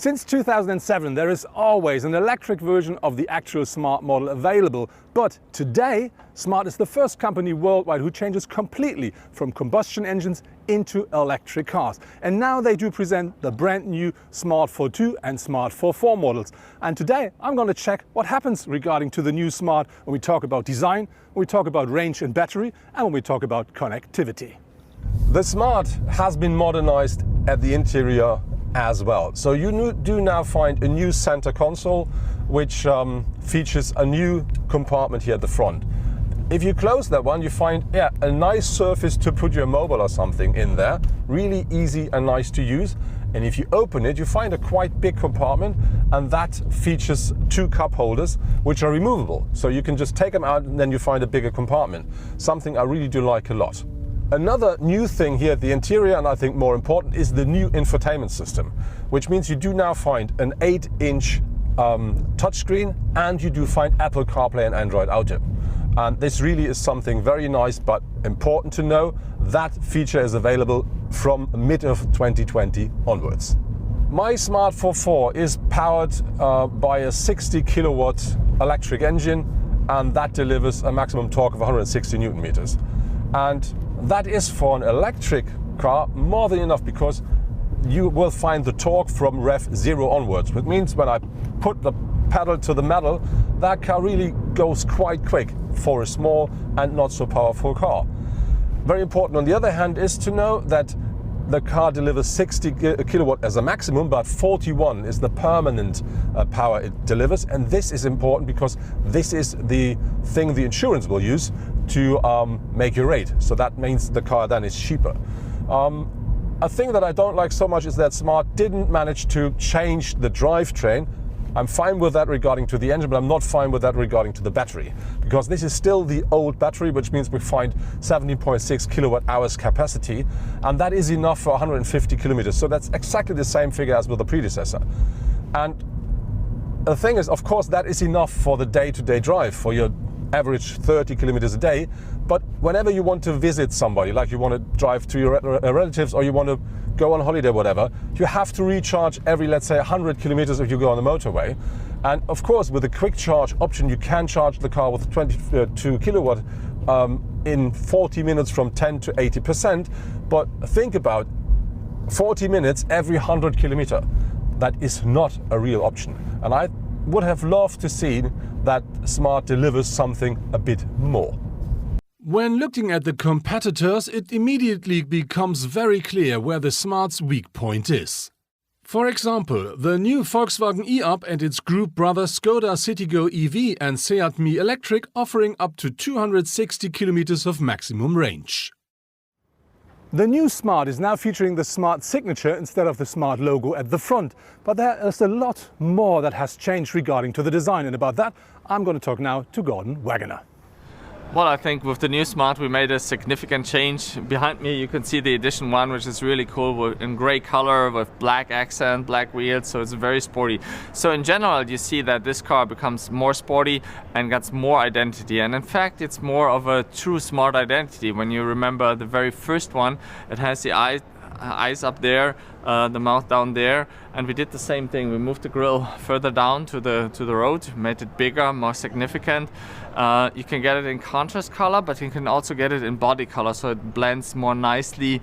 Since 2007, there is always an electric version of the actual Smart model available. But today, Smart is the first company worldwide who changes completely from combustion engines into electric cars. And now they do present the brand new Smart forfour and Smart forfour models. And today, I'm going to check what happens regarding to the new Smart when we talk about design, when we talk about range and battery, and when we talk about connectivity. The Smart has been modernized at the interior as well. So you do now find a new center console, which features a new compartment here at the front. If you close that one, you find a nice surface to put your mobile or something in there. Really easy and nice to use. And if you open it, you find a quite big compartment, and that features two cup holders, which are removable. So you can just take them out and then you find a bigger compartment. Something I really do like a lot. Another new thing here at the interior, and I think more important, is the new infotainment system, which means you do now find an 8-inch touchscreen, and you do find Apple CarPlay and Android Auto. And this really is something very nice, but important to know. That feature is available from mid of 2020 onwards. My Smart forfour is powered by a 60 kilowatt electric engine, and that delivers a maximum torque of 160 Newton meters. And that is, for an electric car, more than enough, because you will find the torque from rev 0 onwards, which means when I put the pedal to the metal, that car really goes quite quick for a small and not so powerful car. Very important, on the other hand, is to know that the car delivers 60 kilowatt as a maximum, but 41 is the permanent power it delivers. And this is important because this is the thing the insurance will use to make your rate. So that means the car then is cheaper. A thing that I don't like so much is that Smart didn't manage to change the drivetrain. I'm fine with that regarding to the engine, but I'm not fine with that regarding to the battery, because this is still the old battery, which means we find 17.6 kilowatt hours capacity, and that is enough for 150 kilometers. So that's exactly the same figure as with the predecessor. And the thing is, of course, that is enough for the day-to-day drive, for your average 30 kilometers a day. But whenever you want to visit somebody, like you want to drive to your relatives, or you want to go on holiday, whatever, you have to recharge every, let's say, 100 kilometers if you go on the motorway. And of course, with the quick charge option, you can charge the car with 22 kilowatt in 40 minutes from 10 to 80%. But think about 40 minutes every 100 kilometer. That is not a real option. And I would have loved to see that Smart delivers something a bit more. When looking at the competitors, it immediately becomes very clear where the Smart's weak point is. For example, the new Volkswagen e-up and its group brother Skoda Citigo EV and Seat Mii Electric offering up to 260 kilometers of maximum range. The new Smart is now featuring the Smart signature instead of the Smart logo at the front. But there is a lot more that has changed regarding to the design, and about that I'm going to talk now to Gordon Wagoner. Well, I think with the new Smart we made a significant change. Behind me you can see the Edition 1, which is really cool, in grey color with black accent, black wheels, so it's very sporty. So in general you see that this car becomes more sporty and gets more identity, and in fact it's more of a true Smart identity. When you remember the very first one, it has the eyes up there, the mouth down there, and we did the same thing. We moved the grille further down to the road, made it bigger, more significant. You can get it in contrast color, but you can also get it in body color, so it blends more nicely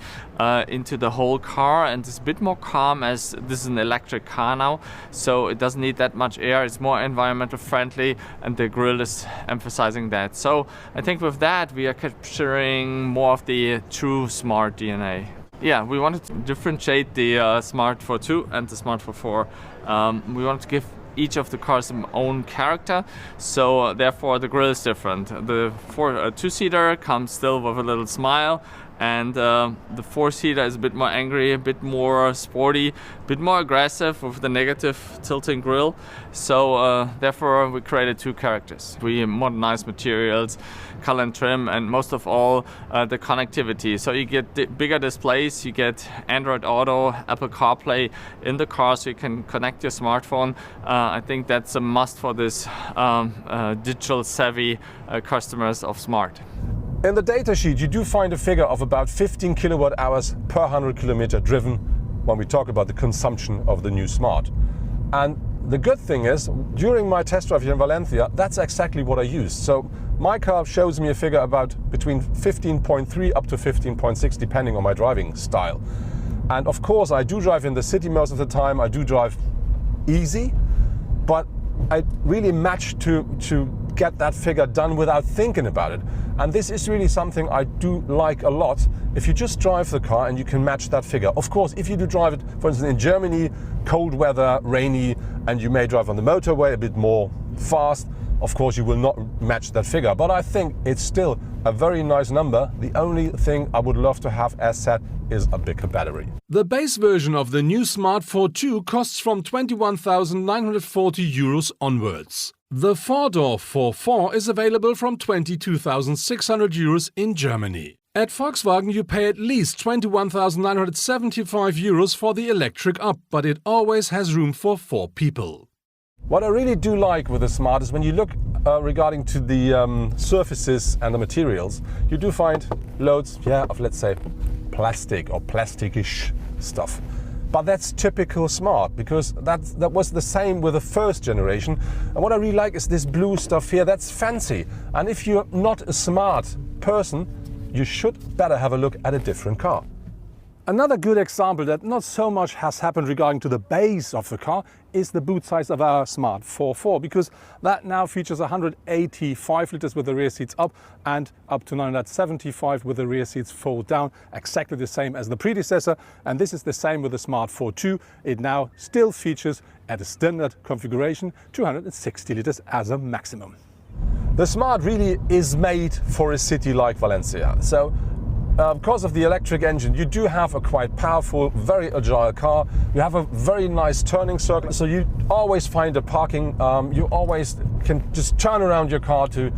into the whole car, and it's a bit more calm, as this is an electric car now, so it doesn't need that much air. It's more environmental friendly, and the grille is emphasizing that. So I think with that we are capturing more of the true Smart DNA. Yeah, we wanted to differentiate the Smart forfour and the Smart forfour. We wanted to give each of the cars their own character, so therefore the grille is different. The two-seater comes still with a little smile, and the four-seater is a bit more angry, a bit more sporty, a bit more aggressive with the negative tilting grille. So therefore we created two characters. We modernized materials, color and trim, and most of all the connectivity. So you get bigger displays, you get Android Auto, Apple CarPlay in the car, so you can connect your smartphone. I think that's a must for this digital savvy customers of Smart. In the datasheet, you do find a figure of about 15 kilowatt hours per 100 kilometer driven when we talk about the consumption of the new Smart. And the good thing is, during my test drive here in Valencia, that's exactly what I used. So my car shows me a figure about between 15.3 up to 15.6, depending on my driving style. And of course, I do drive in the city most of the time. I do drive easy, but I really managed to get that figure done without thinking about it. And this is really something I do like a lot. If you just drive the car and you can match that figure. Of course, if you do drive it, for instance, in Germany, cold weather, rainy, and you may drive on the motorway a bit more fast, of course you will not match that figure. But I think it's still a very nice number. The only thing I would love to have, as said, is a bigger battery. The base version of the new Smart forfour costs from 21,940 euros onwards. The four-door forfour is available from 22,600 euros in Germany. At Volkswagen you pay at least 21,975 euros for the electric up, but it always has room for 4 people. What I really do like with the Smart is when you look regarding to the surfaces and the materials, you do find loads, of let's say plastic or plasticish stuff. But that's typical Smart, because that was the same with the first generation. And what I really like is this blue stuff here. That's fancy. And if you're not a Smart person, you should better have a look at a different car. Another good example that not so much has happened regarding to the base of the car is the boot size of our Smart forfour, because that now features 185 liters with the rear seats up and up to 975 with the rear seats fold down, exactly the same as the predecessor. And this is the same with the Smart forfour. It now still features at a standard configuration 260 liters as a maximum. The Smart really is made for a city like Valencia. So because of the electric engine, you do have a quite powerful, very agile car. You have a very nice turning circle, so you always find a parking. You always can just turn around your car to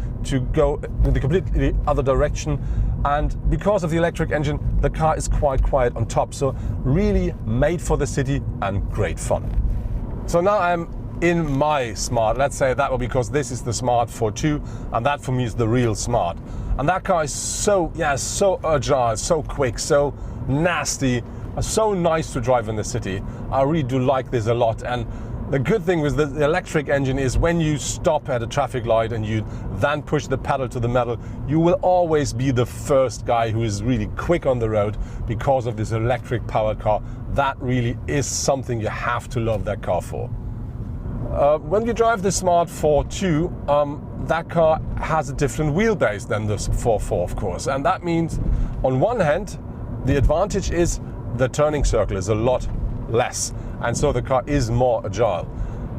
go in the completely other direction. And because of the electric engine, the car is quite quiet on top. So really made for the city and great fun. So now I'm in my Smart. Let's say that, because this is the Smart forfour, and that for me is the real Smart. And that car is so agile, so quick, so nasty, so nice to drive in the city. I really do like this a lot. And the good thing with the electric engine is when you stop at a traffic light and you then push the pedal to the metal, you will always be the first guy who is really quick on the road because of this electric powered car. That really is something you have to love that car for. When you drive the Smart forfour, that car has a different wheelbase than the forfour, of course. And that means, on one hand, the advantage is the turning circle is a lot less. And so the car is more agile.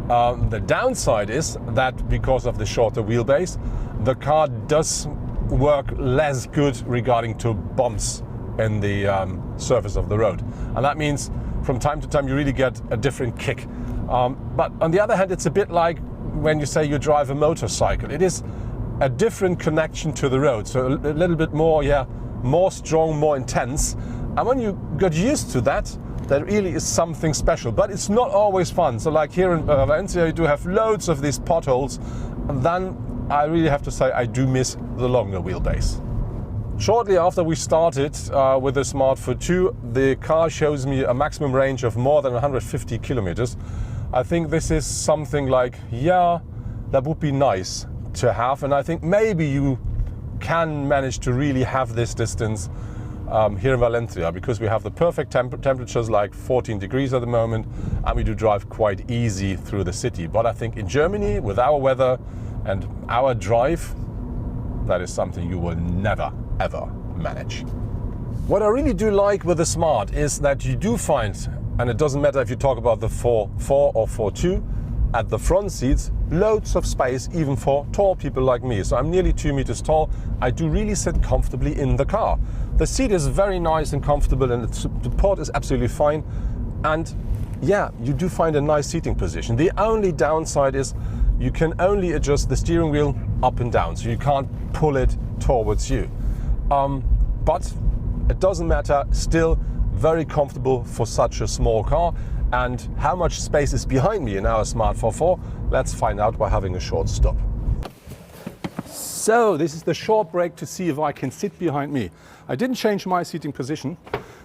The downside is that because of the shorter wheelbase, the car does work less good regarding to bumps in the surface of the road. And that means from time to time you really get a different kick. But on the other hand, it's a bit like when you say you drive a motorcycle. It is a different connection to the road, so a little bit more, more strong, more intense. And when you get used to that, there really is something special. But it's not always fun. So like here in Valencia, you do have loads of these potholes. And then I really have to say I do miss the longer wheelbase. Shortly after we started with the Smart forfour, the car shows me a maximum range of more than 150 kilometers. I think this is something like, that would be nice to have. And I think maybe you can manage to really have this distance here in Valencia, because we have the perfect temperatures, like 14 degrees at the moment, and we do drive quite easy through the city. But I think in Germany, with our weather and our drive, that is something you will never, ever manage. What I really do like with the Smart is that you do find, and it doesn't matter if you talk about the forfour or forfour, at the front seats, loads of space even for tall people like me. So I'm nearly 2 meters tall. I do really sit comfortably in the car. The seat is very nice and comfortable, and the support is absolutely fine. And you do find a nice seating position. The only downside is you can only adjust the steering wheel up and down, so you can't pull it towards you. But it doesn't matter, still very comfortable for such a small car. And how much space is behind me in our Smart forfour? Let's find out by having a short stop. So this is the short break to see if I can sit behind me. I didn't change my seating position,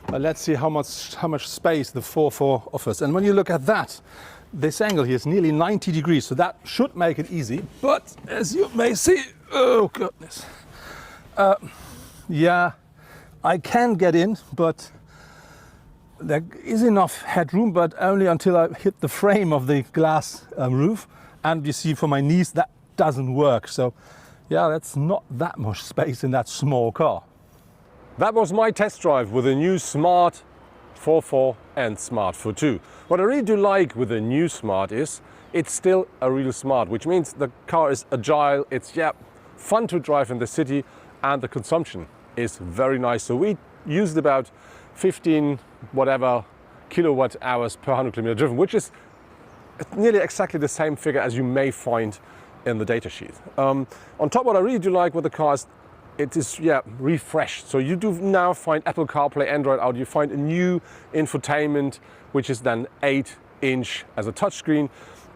but let's see how much space the forfour offers. And when you look at that, this angle here is nearly 90 degrees, so that should make it easy. But as you may see, oh goodness, yeah, I can get in, but there is enough headroom, but only until I hit the frame of the glass roof. And you see, for my knees, that doesn't work. So yeah, that's not that much space in that small car. That was my test drive with the new Smart forfour and Smart forfour. What I really do like with the new Smart is it's still a real Smart, which means the car is agile, it's fun to drive in the city, and the consumption is very nice. So we used about 15 whatever kilowatt hours per 100 kilometer driven, which is nearly exactly the same figure as you may find in the datasheet. On top, what I really do like with the car is it is refreshed. So you do now find Apple CarPlay, Android Auto, you find a new infotainment, which is then 8-inch as a touchscreen,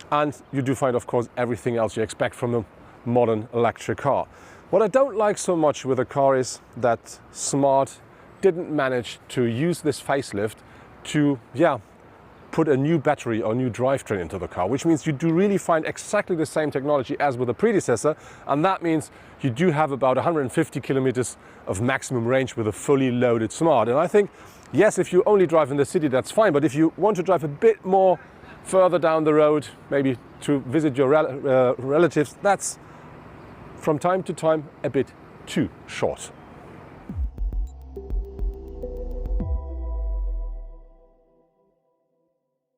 and you do find, of course, everything else you expect from a modern electric car. What I don't like so much with the car is that Smart didn't manage to use this facelift to put a new battery or new drivetrain into the car, which means you do really find exactly the same technology as with the predecessor, and that means you do have about 150 kilometers of maximum range with a fully loaded Smart. And I think, yes, if you only drive in the city, that's fine, but if you want to drive a bit more further down the road, maybe to visit your relatives, that's from time to time a bit too short.